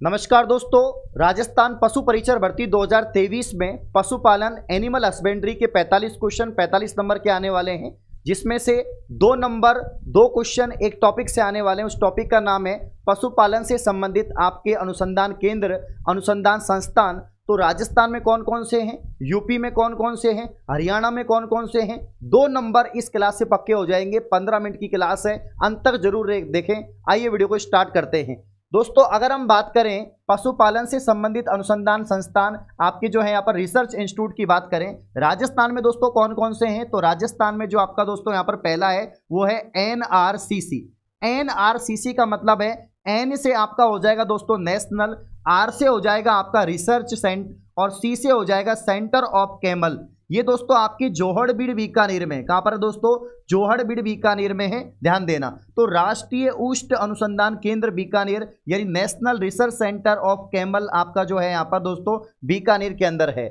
नमस्कार दोस्तों, राजस्थान पशु परिचर भर्ती 2023 में पशुपालन एनिमल हस्बेंड्री के 45 क्वेश्चन 45 नंबर के आने वाले हैं, जिसमें से 2 क्वेश्चन एक टॉपिक से आने वाले हैं। उस टॉपिक का नाम है पशुपालन से संबंधित आपके अनुसंधान केंद्र, अनुसंधान संस्थान। तो राजस्थान में कौन कौन से हैं, यूपी में कौन कौन से हैं, हरियाणा में कौन कौन से हैं। 2 नंबर इस क्लास से पक्के हो जाएंगे। 15 मिनट की क्लास है, अंत तक जरूर देखें। आइए वीडियो को स्टार्ट करते हैं। दोस्तों, अगर हम बात करें पशुपालन से संबंधित अनुसंधान संस्थान आपके जो है यहाँ पर रिसर्च इंस्टीट्यूट की बात करें, राजस्थान में दोस्तों कौन कौन से हैं, तो राजस्थान में जो आपका दोस्तों यहाँ पर पहला है वो है NRCC। NRCC का मतलब है N से आपका हो जाएगा दोस्तों नेशनल, R से हो जाएगा आपका रिसर्च सेंटर और C से हो जाएगा सेंटर ऑफ कैमल। ये दोस्तों आपकी जोहड़बीड़ बीकानेर में, कहां पर है दोस्तों, जोहड़बीड़ बीकानेर में है, ध्यान देना। तो राष्ट्रीय ऊष्ट अनुसंधान केंद्र बीकानेर यानी national research centre of camel आपका जो है यहाँ पर दोस्तों बीकानेर के अंदर है।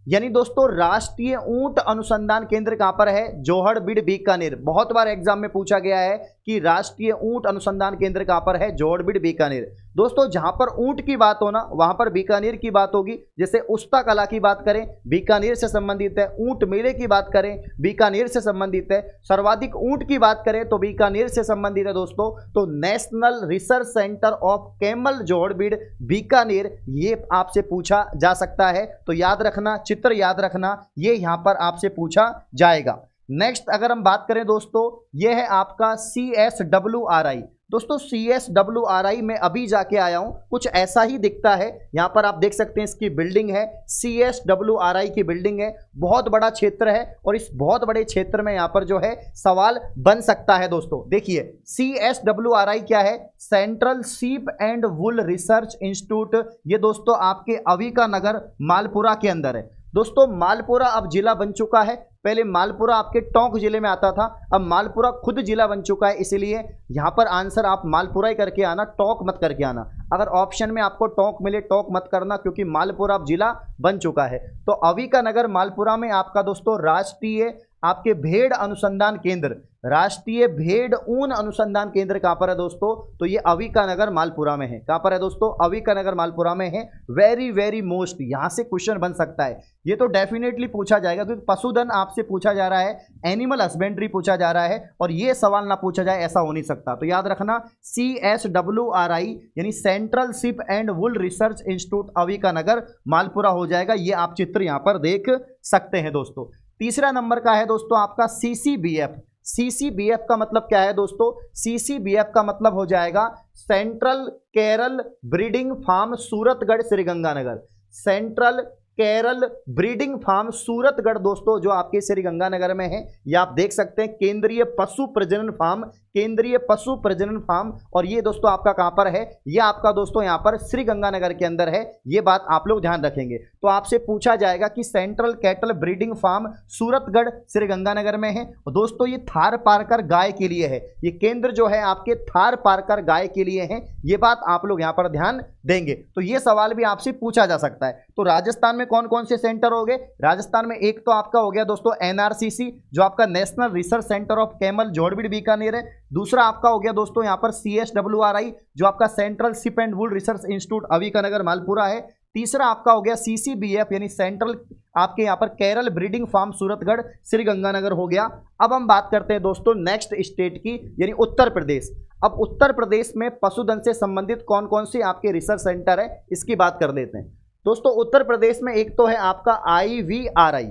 यानी दोस्तों राष्ट्रीय ऊंट अनुसंधान केंद्र कहां पर है, जोहड़बीड़ बीकानेर। बहुत बार एग्जाम में पूछा गया है कि राष्ट्रीय ऊंट अनुसंधान केंद्र कहां पर है, जोहड़बीड़ बीकानेर। दोस्तों जहां पर ऊंट की बात हो ना, वहां पर बीकानेर की बात होगी। जैसे उस्ता कला की बात करें, बीकानेर से संबंधित है। ऊंट मेले की बात करें, बीकानेर से संबंधित है। सर्वाधिक ऊंट की बात करें तो बीकानेर से संबंधित है दोस्तों। तो national research centre of camel Jorbeer Bikaner, ये आपसे पूछा जा सकता है। तो याद रखना, चित्र याद रखना, ये यहां पर आपसे पूछा जाएगा। नेक्स्ट अगर हम बात करें दोस्तों, ये है आपका CSWRI। दोस्तों CSWRI में अभी जाके आया हूं, कुछ ऐसा ही दिखता है। यहां पर आप देख सकते हैं इसकी बिल्डिंग है, CSWRI की बिल्डिंग है। बहुत बड़ा क्षेत्र है और इस बहुत बड़े क्षेत्र में यहां पर जो है सवाल बन सकता है। दोस्तों देखिए CSWRI क्या है, central sheep and wool research institute. ये दोस्तों आपके अविका नगर मालपुरा के अंदर है। दोस्तों मालपुरा अब जिला बन चुका है। पहले मालपुरा आपके टोंक जिले में आता था, अब मालपुरा खुद जिला बन चुका है। इसलिए यहां पर आंसर आप मालपुरा ही करके आना, टोंक मत करके आना। अगर ऑप्शन में आपको टोंक मिले, टोंक मत करना, क्योंकि मालपुरा अब जिला बन चुका है। तो अविका नगर मालपुरा में आपका दोस्तों राष्ट्रीय आपके भेड़ अनुसंधान केंद्र, राष्ट्रीय भेड़ ऊन अनुसंधान केंद्र कहां पर है दोस्तों, तो ये अविका नगर मालपुरा में है। कहां पर है दोस्तों, अविका नगर मालपुरा में है। वेरी वेरी मोस्ट, यहां से क्वेश्चन बन सकता है। ये तो डेफिनेटली पूछा जाएगा, क्योंकि पशुधन आपसे पूछा जा रहा है, एनिमल हस्बेंड्री पूछा जा रहा है, और ये सवाल ना पूछा जाए ऐसा हो नहीं सकता। तो याद रखना CSWRI यानी central sheep and wool research institute Avikanagar Malpura हो जाएगा। ये आप चित्र यहां पर देख सकते हैं दोस्तों। तीसरा नंबर का है दोस्तों आपका CCBF। CCBF का मतलब क्या है दोस्तों, CCBF का मतलब हो जाएगा central cattle breeding farm Suratgarh Sriganganagar. Central cattle breeding farm Suratgarh दोस्तों जो आपके श्रीगंगानगर में है। ये आप देख सकते हैं केंद्रीय पशु प्रजनन फार्म, केंद्रीय पशु प्रजनन फार्म। और ये दोस्तों आपका कहां पर है, ये आपका दोस्तों यहां पर श्रीगंगानगर के अंदर है। ये बात आप लोग ध्यान रखेंगे। तो आपसे पूछा जाएगा कि central cattle breeding farm Suratgarh Sriganganagar में है। और दोस्तों ये थार पारकर गाय के लिए है, ये केंद्र जो है आपके थार पारकर गाय के लिए है। ये बात आप लोग यहां पर ध्यान देंगे। तो ये सवाल भी आपसे पूछा जा सकता है। तो राजस्थान में कौन कौन से सेंटर हो गए, राजस्थान में एक तो आपका हो गया दोस्तों NRCC जो आपका national research centre of camel Jorbeer Bikaner है। दूसरा आपका हो गया दोस्तों यहां पर CSWRI जो आपका central sheep and wool research institute Avikanagar Malpura है। तीसरा आपका हो गया CCBF यानी सेंट्रल आपके यहां पर केरल ब्रीडिंग फार्म सूरतगढ़ श्रीगंगानगर हो गया। अब हम बात करते हैं दोस्तों नेक्स्ट स्टेट की यानी उत्तर प्रदेश। अब उत्तर प्रदेश में पशुधन से संबंधित कौन कौन से आपके रिसर्च सेंटर है, इसकी बात कर लेते हैं दोस्तों। उत्तर प्रदेश में एक तो है आपका IVRI।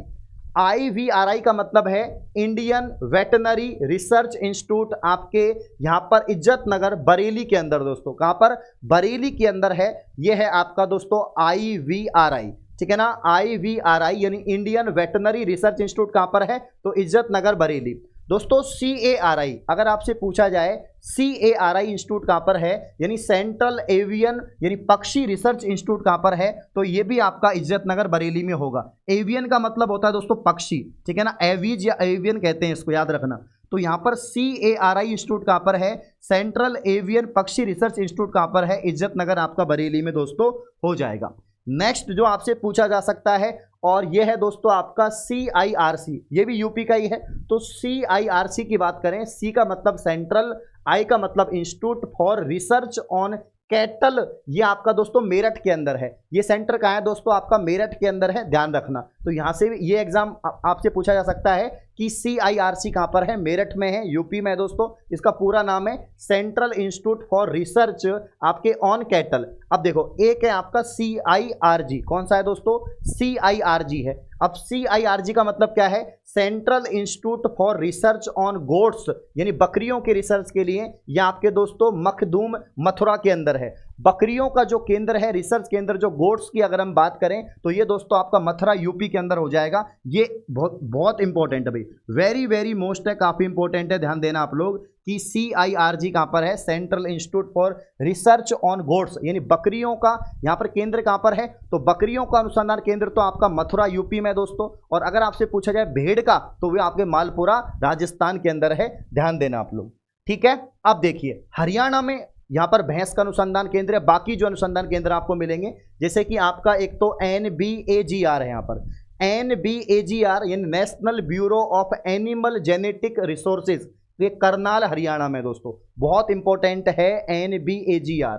IVRI का मतलब है इंडियन वेटनरी रिसर्च इंस्टीट्यूट, आपके यहां पर इज्जत नगर बरेली के अंदर दोस्तों। कहां पर, बरेली के अंदर है। यह है आपका दोस्तों IVRI, ठीक है ना। IVRI यानी इंडियन वेटनरी रिसर्च इंस्टीट्यूट कहां पर है, तो इज्जत नगर बरेली। दोस्तों CARI अगर आपसे पूछा जाए CARI इंस्टीट्यूट कहां पर है, यानी सेंट्रल एवियन यानी पक्षी रिसर्च इंस्टीट्यूट कहां पर है, तो ये भी आपका इज्जत नगर बरेली में होगा। एवियन का मतलब होता है दोस्तों पक्षी, ठीक है ना, एवीज या एवियन कहते हैं इसको, याद रखना। तो यहां पर CARI इंस्टीट्यूट कहां पर है, सेंट्रल एवियन पक्षी रिसर्च इंस्टीट्यूट कहां पर है, इज्जत नगर आपका बरेली में दोस्तों हो जाएगा। नेक्स्ट जो आपसे पूछा जा सकता है और यह है दोस्तों आपका CIRC, ये भी यूपी का ही है। तो CIRC की बात करें, C का मतलब सेंट्रल, I का मतलब institute for research on cattle, ये आपका दोस्तों मेरठ के अंदर है। ये सेंटर कहाँ है दोस्तों? आपका मेरठ के अंदर है, ध्यान रखना। तो यहाँ से ये एग्जाम आपसे पूछा जा सकता है कि CIRC कहाँ पर है? मेरठ में है, यूपी में है दोस्तों। इसका पूरा नाम है सेंट्रल इंस्टीट्यूट फॉर रिसर्च आपके ऑन कैटल। अब देखो, एक है आपका CIRG, कौन सा है दोस्तों? CIRG है। अब CIRG का मतलब क्या है? Central institute for research on goats, यानी बकरियों के रिसर्च के लिए यह आपके दोस्तों मखदूम मथुरा के अंदर है। बकरियों का जो केंद्र है, रिसर्च केंद्र जो गोट्स की अगर हम बात करें तो ये दोस्तों आपका मथुरा यूपी के अंदर हो जाएगा। ये बहुत बहुत इंपॉर्टेंट है भाई, वेरी वेरी मोस्ट है, काफी इंपॉर्टेंट है, ध्यान देना आप लोग कि CIRG कहां पर है? Central institute for research on goats, यानी बकरियों का यहां पर केंद्र कहां पर है? तो बकरियों का अनुसंधान केंद्र तो आपका मथुरा यूपी में दोस्तों। और अगर आपसे पूछा जाए भेड़ का, तो वे आपके मालपुरा राजस्थान के अंदर है, ध्यान देना आप लोग, ठीक है। अब देखिए, हरियाणा में यहां पर भैंस का अनुसंधान केंद्र है। बाकी जो अनुसंधान केंद्र आपको मिलेंगे, जैसे कि आपका एक तो NBAGR है, यहां पर NBAGR यानी national bureau of animal genetic resources, ये करनाल हरियाणा में दोस्तों, बहुत इंपॉर्टेंट है। NBAGR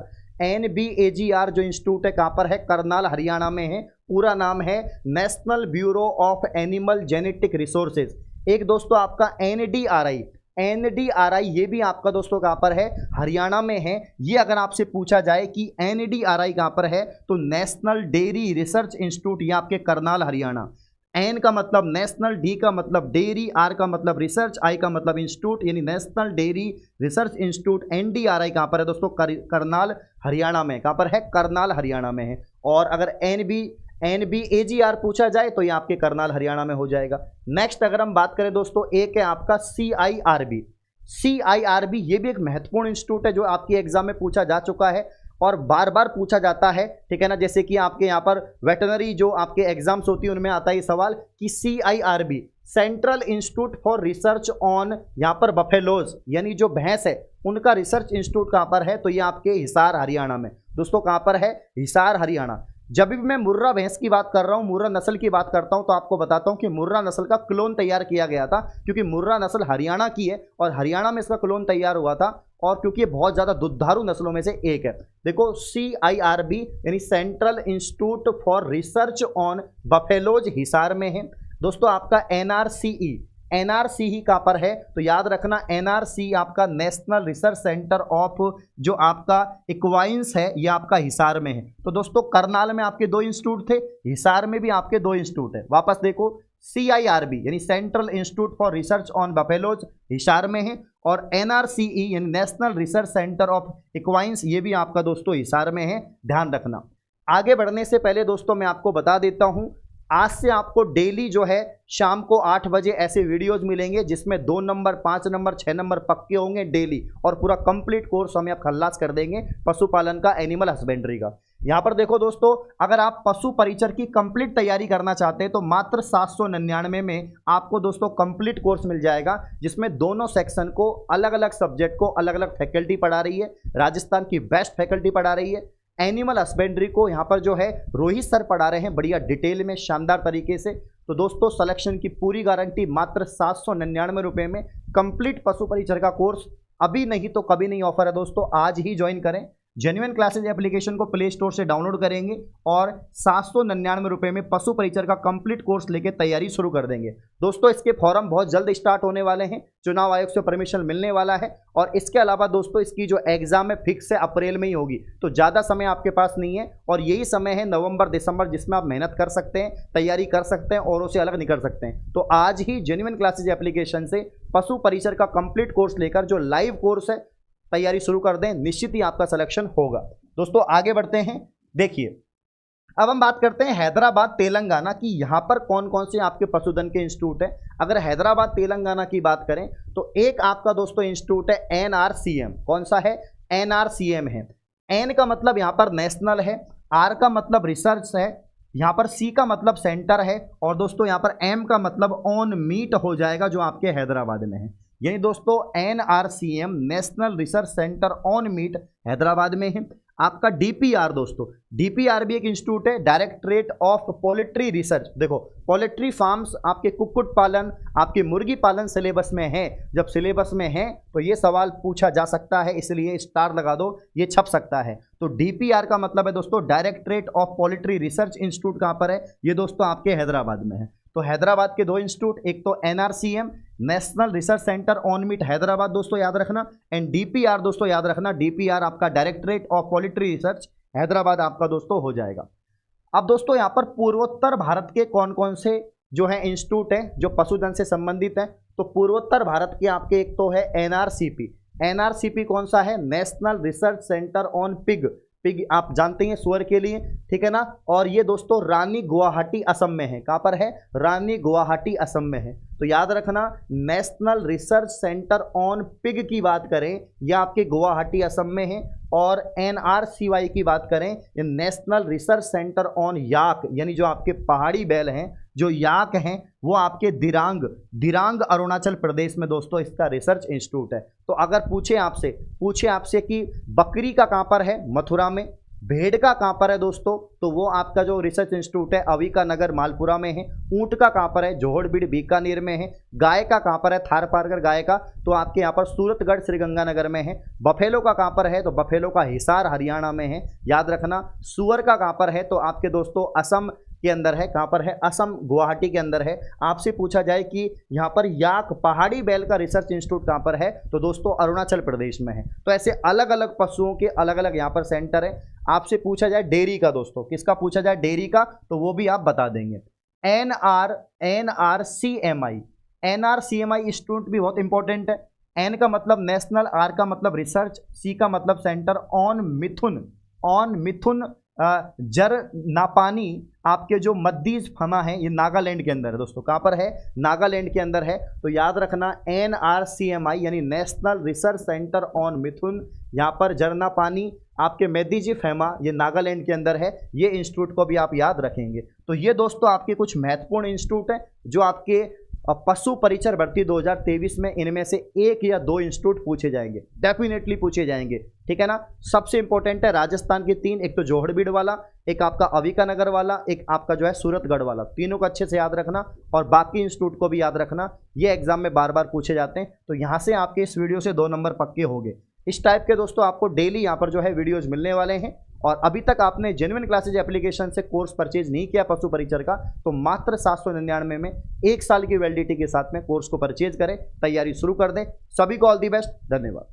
जो इंस्टीट्यूट है कहां पर है? करनाल हरियाणा में है। पूरा नाम है national bureau of animal genetic resources. एक दोस्तों आपका NDRI, ये भी आपका दोस्तों कहां पर है? हरियाणा में है। ये अगर आपसे पूछा जाए कि NDRI कहां पर है, तो नेशनल डेयरी रिसर्च इंस्टीट्यूट, ये आपके करनाल हरियाणा। N का मतलब नेशनल, D का मतलब डेयरी, R का मतलब रिसर्च, I का मतलब इंस्टीट्यूट, यानी national dairy research institute. NDRI कहां पर है दोस्तों? करनाल हरियाणा में। कहां पर है? करनाल हरियाणा में है। और अगर NBAGR पूछा जाए तो ये आपके करनाल हरियाणा में हो जाएगा। नेक्स्ट अगर हम बात करें दोस्तों, एक है आपका CIRB, ये भी एक महत्वपूर्ण इंस्टीट्यूट है जो आपके एग्जाम में पूछा जा चुका है और बार बार पूछा जाता है, ठीक है ना। जैसे कि आपके यहाँ पर वेटनरी जो आपके एग्जाम्स होती है उनमें आता है ये सवाल कि CIRB central institute for research on, यहाँ पर बफेलोज यानी जो भैंस है उनका रिसर्च इंस्टीट्यूट कहाँ पर है? तो ये आपके हिसार हरियाणा में दोस्तों। कहाँ पर है? हिसार हरियाणा। जब भी मैं मुर्रा भैंस की बात कर रहा हूँ, मुर्रा नस्ल की बात करता हूँ, तो आपको बताता हूँ कि मुर्रा नस्ल का क्लोन तैयार किया गया था, क्योंकि मुर्रा नस्ल हरियाणा की है और हरियाणा में इसका क्लोन तैयार हुआ था, और क्योंकि ये बहुत ज़्यादा दुधारू नस्लों में से एक है। देखो, CIRB यानी central institute for research on buffaloes Hisar में है दोस्तों। आपका NRCE कहाँ पर है? तो याद रखना, NRCE आपका नेशनल रिसर्च सेंटर ऑफ जो आपका इक्वाइंस है, ये आपका हिसार में है। तो दोस्तों करनाल में आपके 2 इंस्टीट्यूट थे, हिसार में भी आपके 2 इंस्टीट्यूट है। वापस देखो, CIRB यानी central institute for research on buffaloes Hisar में है, और NRCE यानी नेशनल रिसर्च सेंटर ऑफ इक्वाइंस, ये भी आपका दोस्तों हिसार में है, ध्यान रखना। आगे बढ़ने से पहले दोस्तों मैं आपको बता देता हूँ, आज से आपको डेली जो है शाम को 8 बजे ऐसे वीडियोस मिलेंगे जिसमें 2 नंबर, 5 नंबर, 6 नंबर पक्के होंगे डेली, और पूरा कंप्लीट कोर्स हमें आप खल्लास कर देंगे पशुपालन का, एनिमल हस्बेंड्री का। यहाँ पर देखो दोस्तों, अगर आप पशु परिचर की कंप्लीट तैयारी करना चाहते हैं तो मात्र 799 में आपको दोस्तों कंप्लीट कोर्स मिल जाएगा, जिसमें दोनों सेक्शन को, अलग अलग सब्जेक्ट को अलग अलग फैकल्टी पढ़ा रही है। राजस्थान की बेस्ट फैकल्टी पढ़ा रही है। एनिमल हस्बेंड्री को यहाँ पर जो है रोहित सर पढ़ा रहे हैं बढ़िया डिटेल में, शानदार तरीके से। तो दोस्तों सिलेक्शन की पूरी गारंटी मात्र 799 रुपये में। कंप्लीट पशु परिचर का कोर्स अभी नहीं तो कभी नहीं ऑफर है दोस्तों, आज ही ज्वाइन करें। जेन्युइन क्लासेज एप्लीकेशन को प्ले स्टोर से डाउनलोड करेंगे और 799 रुपये में पशु परिचर का कंप्लीट कोर्स लेके तैयारी शुरू कर देंगे। दोस्तों इसके फॉर्म बहुत जल्द स्टार्ट होने वाले हैं, चुनाव आयोग से परमिशन मिलने वाला है। और इसके अलावा दोस्तों इसकी जो एग्जाम है फिक्स है अप्रैल में ही होगी, तो ज़्यादा समय आपके पास नहीं है, और यही समय है नवंबर दिसंबर जिसमें आप मेहनत कर सकते हैं, तैयारी कर सकते हैं, औरों से अलग निकल सकते हैं। तो आज ही जेन्युइन क्लासेज एप्लीकेशन से पशु परिचर का कंप्लीट कोर्स लेकर जो लाइव कोर्स है तैयारी शुरू कर दें, निश्चित ही आपका सिलेक्शन होगा। दोस्तों आगे बढ़ते हैं। देखिए अब हम बात करते हैं हैदराबाद तेलंगाना की, यहाँ पर कौन कौन से आपके पशुधन के इंस्टीट्यूट है। अगर हैदराबाद तेलंगाना की बात करें तो एक आपका दोस्तों इंस्टीट्यूट है NRCM। कौन सा है? NRCM है। N का मतलब यहाँ पर नेशनल है, R का मतलब रिसर्च है, यहाँ पर C का मतलब सेंटर है, और दोस्तों यहाँ पर M का मतलब ऑन मीट हो जाएगा जो आपके हैदराबाद में है। यानी दोस्तों NRCM national research centre on meat Hyderabad में है। आपका डीपीआर दोस्तों, डीपीआर भी एक इंस्टीट्यूट है, डायरेक्टरेट ऑफ पोल्ट्री रिसर्च। देखो पोल्ट्री फार्म्स, आपके कुक्कुट पालन, आपके मुर्गी पालन सिलेबस में है। जब सिलेबस में है तो ये सवाल पूछा जा सकता है, इसलिए स्टार लगा दो, ये छप सकता है। तो डीपीआर का मतलब है दोस्तों directorate of poultry research institute. कहाँ पर है ये दोस्तों? आपके हैदराबाद में है। तो हैदराबाद के दो इंस्टीट्यूट, एक तो NRCM national research centre on meat Hyderabad दोस्तों याद रखना, एंड डीपीआर दोस्तों याद रखना, डीपीआर आपका directorate of poultry research Hyderabad आपका दोस्तों हो जाएगा। अब दोस्तों यहाँ पर पूर्वोत्तर भारत के कौन कौन से जो है इंस्टीट्यूट हैं जो पशुधन से संबंधित हैं? तो पूर्वोत्तर भारत के आपके एक तो है एनआरसीपी। एनआरसीपी कौन सा है? National research centre on pig. Pig आप जानते हैं सुअर के लिए, ठीक है ना। और ये दोस्तों रानी गुवाहाटी असम में है। कहाँ पर है? रानी गुवाहाटी असम में है। तो याद रखना national research centre on pig की बात करें ये आपके गुवाहाटी असम में है, और एनआरसीवाई की बात करें ये नेशनल रिसर्च सेंटर ऑन याक, यानी जो आपके पहाड़ी बैल हैं, जो याक हैं, वो आपके दिरांग अरुणाचल प्रदेश में दोस्तों इसका रिसर्च इंस्टीट्यूट है। तो अगर पूछे आपसे कि बकरी का कहाँ पर है? मथुरा में। भेड़ का कहाँ पर है दोस्तों? तो वो आपका जो रिसर्च इंस्टीट्यूट है अविका नगर मालपुरा में है। ऊंट का कहाँ पर है? जोहड़बीड़ बीकानेर में है। गाय का कहाँ पर है? थारपारकर गाय का तो आपके यहाँ पर सूरतगढ़ श्रीगंगानगर में है। बफेलो का कहाँ पर है? तो बफेलो का हिसार हरियाणा में है, याद रखना। सुअर का कहाँ पर है? तो आपके दोस्तों असम के अंदर है। कहाँ पर है? असम गुवाहाटी के अंदर है। आपसे पूछा जाए कि यहाँ पर याक पहाड़ी बैल का रिसर्च इंस्टीट्यूट कहाँ पर है? तो दोस्तों अरुणाचल प्रदेश में है। तो ऐसे अलग अलग पशुओं के अलग अलग यहाँ पर सेंटर है। आपसे पूछा जाए डेयरी का दोस्तों, किसका पूछा जाए? डेयरी का, तो वो भी आप बता देंगे। एनआरसीएमआई इंस्टीट्यूट भी बहुत इंपॉर्टेंट है। एन का मतलब नेशनल, आर का मतलब रिसर्च, सी का मतलब सेंटर, ऑन मिथुन जर नापानी आपके जो मद्दीज फमा है ये नागालैंड के अंदर है दोस्तों। कहाँ पर है? नागालैंड के अंदर है। तो याद रखना एनआरसीएमआई यानी नेशनल रिसर्च सेंटर ऑन मिथुन, यहाँ पर जरना पानी आपके मेदीजी फेमा ये नागालैंड के अंदर है। ये इंस्टीट्यूट को भी आप याद रखेंगे। तो ये दोस्तों आपके कुछ महत्वपूर्ण इंस्टीट्यूट हैं जो आपके पशु परिचर भर्ती 2023 में इनमें से एक या दो इंस्टीट्यूट पूछे जाएंगे, डेफिनेटली पूछे जाएंगे, ठीक है ना। सबसे इंपॉर्टेंट है राजस्थान के तीन, एक तो जोहड़बीड़ वाला, एक आपका अविका नगर वाला, एक आपका जो है सूरतगढ़ वाला। तीनों को अच्छे से याद रखना और बाकी इंस्टीट्यूट को भी याद रखना। ये एग्जाम में बार बार पूछे जाते हैं। तो यहाँ से आपके इस वीडियो से 2 नंबर पक्के हो गए। इस टाइप के दोस्तों आपको डेली यहाँ पर जो है वीडियोज मिलने वाले हैं। और अभी तक आपने जेन्युइन क्लासेज एप्लीकेशन से कोर्स परचेज नहीं किया पशु परिचर का, तो मात्र 799 में 1 साल की वैलिडिटी के साथ में कोर्स को परचेज करें, तैयारी शुरू कर दें। सभी को ऑल दी बेस्ट, धन्यवाद।